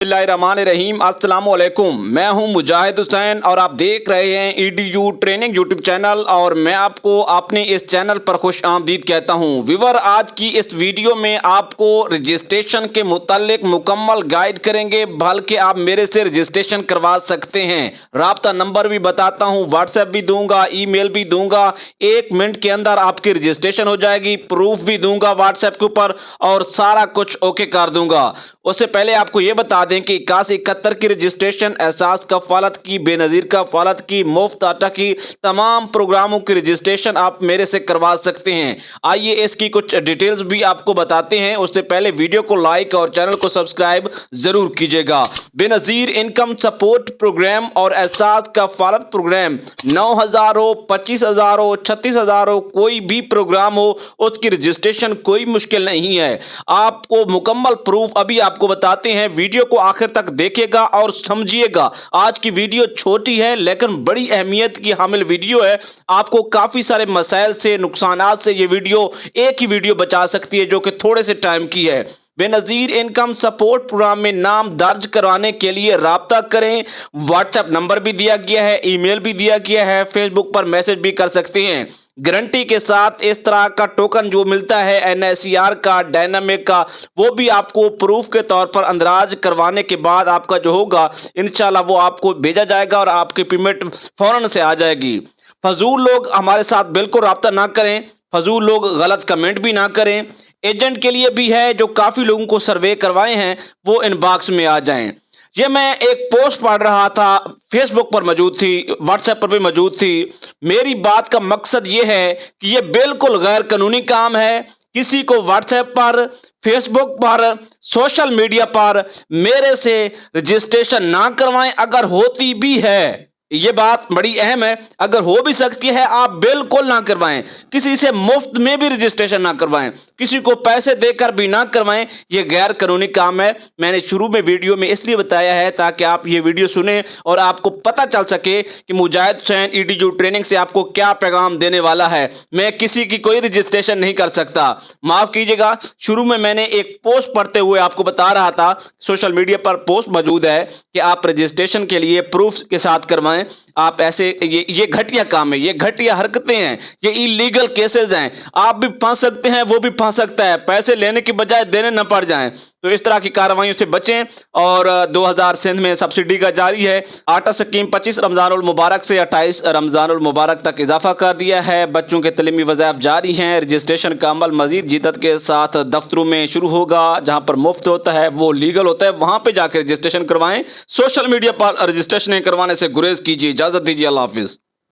बिस्मिल्लाहिर्रहमानिर्रहीम अस्सलाम वालेकुम। मैं हूं मुजाहिद हुसैन और आप देख रहे हैं EDU ट्रेनिंग यूट्यूब चैनल और मैं आपको अपने इस चैनल पर खुश आमदीद कहता हूं। व्यूअर, आज की इस वीडियो में आपको रजिस्ट्रेशन के मुतालिक मुकम्मल गाइड करेंगे, बल्कि आप मेरे से रजिस्ट्रेशन करवा सकते हैं। राब्ता नंबर भी बताता हूं, व्हाट्सएप भी दूंगा, ईमेल भी दूंगा। 1 मिनट के अंदर आपकी रजिस्ट्रेशन हो जाएगी। प्रूफ भी दूंगा व्हाट्सएप के ऊपर और सारा कुछ ओके कर दूंगा। उससे पहले आपको ये बता दें कि 8171 की रजिस्ट्रेशन, एहसास कफालत की, बेनज़ीर कफालत की, मुफ्त आटा की, तमाम प्रोग्रामों की रजिस्ट्रेशन आप मेरे से करवा सकते हैं। आइए इसकी कुछ डिटेल्स भी आपको बताते हैं। उससे पहले वीडियो को लाइक और चैनल को सब्सक्राइब जरूर कीजिएगा। बेनज़ीर इनकम सपोर्ट प्रोग्राम और एहसास कफालत प्रोग्राम 9,000 हो, 25,000 हो, 36,000 हो, कोई भी प्रोग्राम हो, उसकी रजिस्ट्रेशन कोई मुश्किल नहीं है। आपको मुकम्मल प्रूफ अभी आपको बताते हैं। वीडियो को आखिर तक देखिएगा और समझिएगा। आज की वीडियो छोटी है लेकिन बड़ी अहमियत की हामिल वीडियो है। आपको काफी सारे मसाइल से, नुकसानात से ये वीडियो एक ही वीडियो बचा सकती है, जो कि थोड़े से टाइम की है। बेनज़ीर इनकम सपोर्ट प्रोग्राम में नाम दर्ज करवाने के लिए राब्ता करें। व्हाट्सएप नंबर भी दिया गया है, ईमेल भी दिया गया है, फेसबुक पर मैसेज भी कर सकते हैं। गारंटी के साथ इस तरह का टोकन जो मिलता है NICR का, डायनामिक का, वो भी आपको प्रूफ के तौर पर अंदराज करवाने के बाद आपका जो होगा इंशाल्लाह वो आपको भेजा जाएगा और आपकी पेमेंट फौरन से आ जाएगी। फजूल लोग हमारे साथ बिल्कुल राब्ता ना करें, फजूल लोग गलत कमेंट भी ना करें। एजेंट के लिए भी है, जो काफ़ी लोगों को सर्वे करवाए हैं वो इनबॉक्स में आ जाएं। ये मैं एक पोस्ट पढ़ रहा था, फेसबुक पर मौजूद थी, व्हाट्सएप पर भी मौजूद थी। मेरी बात का मकसद ये है कि ये बिल्कुल गैर कानूनी काम है। किसी को व्हाट्सएप पर, फेसबुक पर, सोशल मीडिया पर मेरे से रजिस्ट्रेशन ना करवाएं। अगर होती भी है, ये बात बड़ी अहम है, अगर हो भी सकती है, आप बिल्कुल ना करवाएं। किसी से मुफ्त में भी रजिस्ट्रेशन ना करवाएं, किसी को पैसे देकर भी ना करवाएं। ये गैर कानूनी काम है। मैंने शुरू में वीडियो में इसलिए बताया है ताकि आप ये वीडियो सुने और आपको पता चल सके कि मुजाहिद हुसैन EDU ट्रेनिंग से आपको क्या पैगाम देने वाला है। मैं किसी की कोई रजिस्ट्रेशन नहीं कर सकता, माफ कीजिएगा। शुरू में मैंने एक पोस्ट पढ़ते हुए आपको बता रहा था, सोशल मीडिया पर पोस्ट मौजूद है कि आप रजिस्ट्रेशन के लिए प्रूफ के साथ करवाएं। आप ऐसे, ये घटिया काम है, ये घटिया हरकतें हैं, ये इलीगल केसेस हैं। आप भी फंस सकते हैं, वो भी फंस सकता है। पैसे लेने की बजाय देने न पड़ जाएं। तो इस तरह की कार्रवाइयों से बचें। और 2000 सिंध में सब्सिडी का जारी है। आटा स्कीम 25 रमजानुल मुबारक से 28 रमजानुल मुबारक तक इजाफा कर दिया है। बच्चों के तलीमी वज़ाइफ जारी हैं। रजिस्ट्रेशन का अमल मजीद जिद्दत के साथ दफ्तरों में शुरू होगा। जहां पर मुफ्त होता है, वो लीगल होता है, वहां पर जाकर रजिस्ट्रेशन करवाएं। सोशल मीडिया पर रजिस्ट्रेशन करवाने से गुरेज कीजिए। इजाजत दीजिए। अल्लाह हाफिज।